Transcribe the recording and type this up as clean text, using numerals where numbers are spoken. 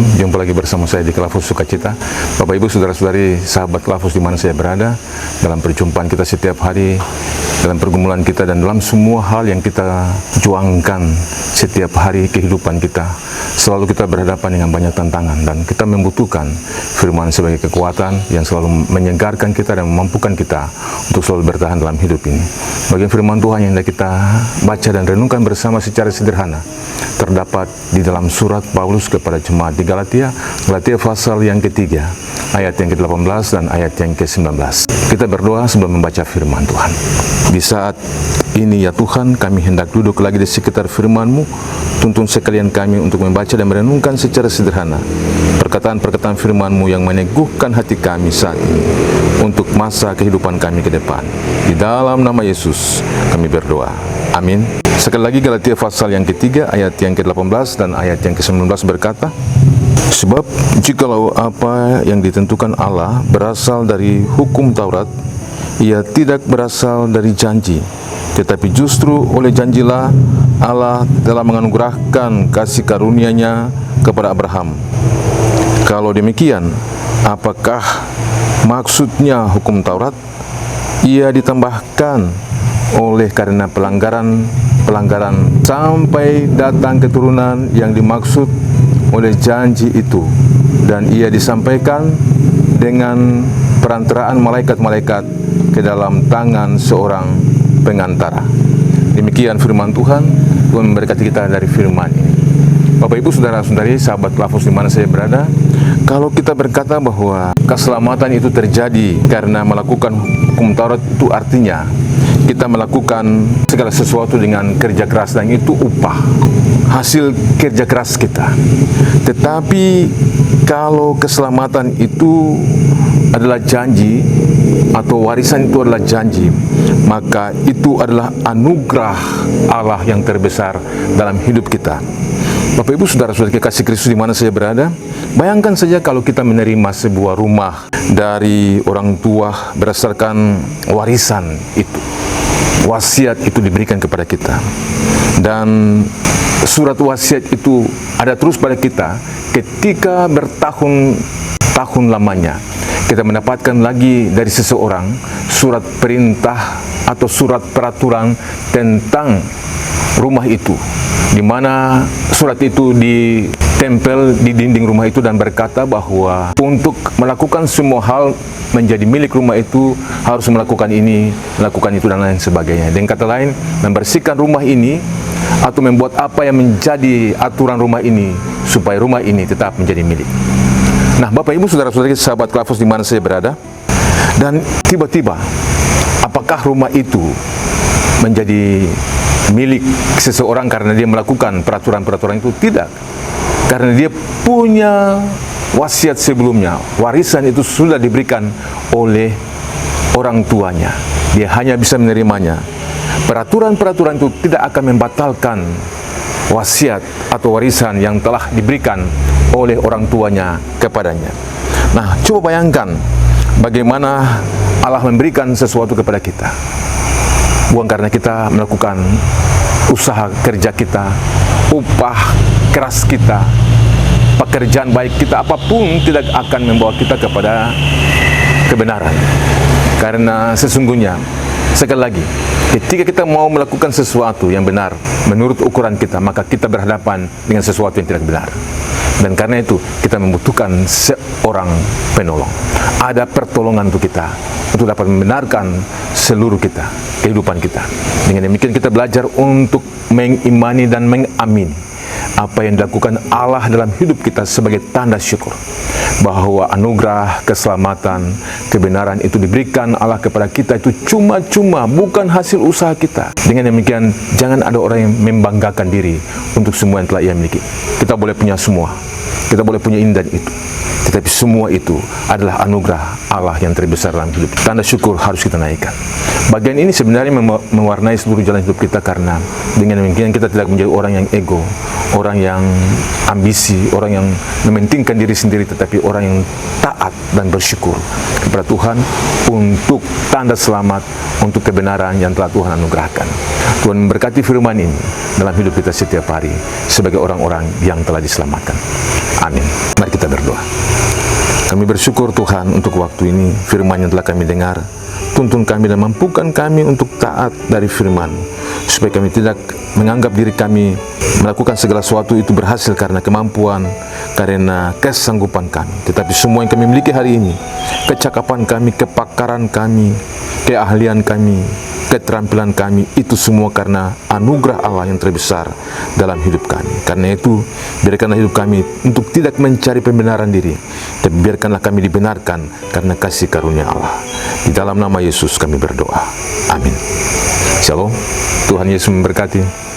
Shalom, jumpa lagi bersama saya di Kelafus Sukacita. Bapak Ibu, saudara-saudari, sahabat Kelafus di mana saya berada, dalam perjumpaan kita setiap hari, dalam pergumulan kita dan dalam semua hal yang kita juangkan setiap hari kehidupan kita, selalu kita berhadapan dengan banyak tantangan dan kita membutuhkan firman sebagai kekuatan yang selalu menyegarkan kita dan memampukan kita untuk selalu bertahan dalam hidup ini. Bagian firman Tuhan yang hendak kita baca dan renungkan bersama secara sederhana terdapat di dalam surat Paulus kepada jemaat di Galatia pasal yang ketiga, ayat yang ke-18 dan ayat yang ke-19. Kita berdoa sebelum membaca firman Tuhan. Di saat ini ya Tuhan, kami hendak duduk lagi di sekitar firman-Mu. Tuntun sekalian kami untuk membaca dan merenungkan secara sederhana perkataan-perkataan firman-Mu yang meneguhkan hati kami saat ini untuk masa kehidupan kami ke depan. Di dalam nama Yesus kami berdoa. Amin. Sekali lagi Galatia pasal yang ketiga, ayat yang ke-18 dan ayat yang ke-19 berkata, sebab jikalau apa yang ditentukan Allah berasal dari hukum Taurat, ia tidak berasal dari janji, tetapi justru oleh janjilah Allah telah menganugerahkan kasih karunia-Nya kepada Abraham. Kalau demikian, apakah maksudnya hukum Taurat? Ia ditambahkan oleh karena pelanggaran sampai datang keturunan yang dimaksud oleh janji itu, dan ia disampaikan dengan perantaraan malaikat-malaikat ke dalam tangan seorang pengantara. Demikian firman Tuhan. Tuhan memberkati kita dari firman ini. Bapak Ibu, saudara-saudari, sahabat Kelafus di mana saya berada, kalau kita berkata bahwa keselamatan itu terjadi karena melakukan hukum Taurat, itu artinya kita melakukan segala sesuatu dengan kerja keras dan itu upah, hasil kerja keras kita. Tetapi kalau keselamatan itu adalah janji atau warisan itu adalah janji, maka itu adalah anugerah Allah yang terbesar dalam hidup kita. Bapak Ibu, saudara-saudari kekasih Kristus di mana saya berada, bayangkan saja kalau kita menerima sebuah rumah dari orang tua berdasarkan warisan itu. Wasiat itu diberikan kepada kita, dan surat wasiat itu ada terus pada kita ketika bertahun-tahun lamanya kita mendapatkan lagi dari seseorang surat perintah atau surat peraturan tentang rumah itu, di mana surat itu ditempel di dinding rumah itu dan berkata bahwa untuk melakukan semua hal menjadi milik rumah itu harus melakukan ini, melakukan itu, dan lain sebagainya. Dengan kata lain, membersihkan rumah ini atau membuat apa yang menjadi aturan rumah ini supaya rumah ini tetap menjadi milik. Nah, Bapak Ibu, saudara-saudari, sahabat Kelafus di mana saya berada, dan tiba-tiba apakah rumah itu menjadi milik seseorang karena dia melakukan peraturan-peraturan itu? Tidak. Karena dia punya wasiat sebelumnya, warisan itu sudah diberikan oleh orang tuanya. Dia hanya bisa menerimanya. Peraturan-peraturan itu tidak akan membatalkan wasiat atau warisan yang telah diberikan oleh orang tuanya kepadanya. Nah, coba bayangkan bagaimana Allah memberikan sesuatu kepada kita. Bukan karena kita melakukan usaha kerja kita, upah keras kita, pekerjaan baik kita, apapun tidak akan membawa kita kepada kebenaran. Karena sesungguhnya, sekali lagi, ketika kita mau melakukan sesuatu yang benar menurut ukuran kita, maka kita berhadapan dengan sesuatu yang tidak benar. Dan karena itu kita membutuhkan seorang penolong. Ada pertolongan untuk kita, untuk dapat membenarkan seluruh kita, kehidupan kita. Dengan demikian kita belajar untuk mengimani dan mengamini apa yang dilakukan Allah dalam hidup kita sebagai tanda syukur bahwa anugerah, keselamatan, kebenaran itu diberikan Allah kepada kita itu cuma-cuma, bukan hasil usaha kita. Dengan demikian jangan ada orang yang membanggakan diri untuk semua yang telah ia miliki. Kita boleh punya semua, kita boleh punya ini dan itu, tetapi semua itu adalah anugerah Allah yang terbesar dalam hidup. Tanda syukur harus kita naikkan. Bagian ini sebenarnya mewarnai seluruh jalan hidup kita, karena dengan demikian kita tidak menjadi orang yang ego, orang yang ambisi, orang yang mementingkan diri sendiri, tetapi orang yang taat dan bersyukur kepada Tuhan untuk tanda selamat, untuk kebenaran yang telah Tuhan anugerahkan. Tuhan memberkati firman ini dalam hidup kita setiap hari sebagai orang-orang yang telah diselamatkan. Amin. Mari kita berdoa. Kami bersyukur Tuhan untuk waktu ini, firman yang telah kami dengar. Tuntun kami dan mampukan kami untuk taat dari firman, supaya kami tidak menganggap diri kami melakukan segala sesuatu itu berhasil karena kemampuan, karena kesanggupan kami. Tetapi semua yang kami miliki hari ini, kecakapan kami, kepakaran kami, keahlian kami, keterampilan kami, itu semua karena anugerah Allah yang terbesar dalam hidup kami. Karena itu, biarkanlah hidup kami untuk tidak mencari pembenaran diri, tapi biarkanlah kami dibenarkan karena kasih karunia Allah. Di dalam nama Yesus kami berdoa. Amin. Shalom. Tuhan Yesus memberkati.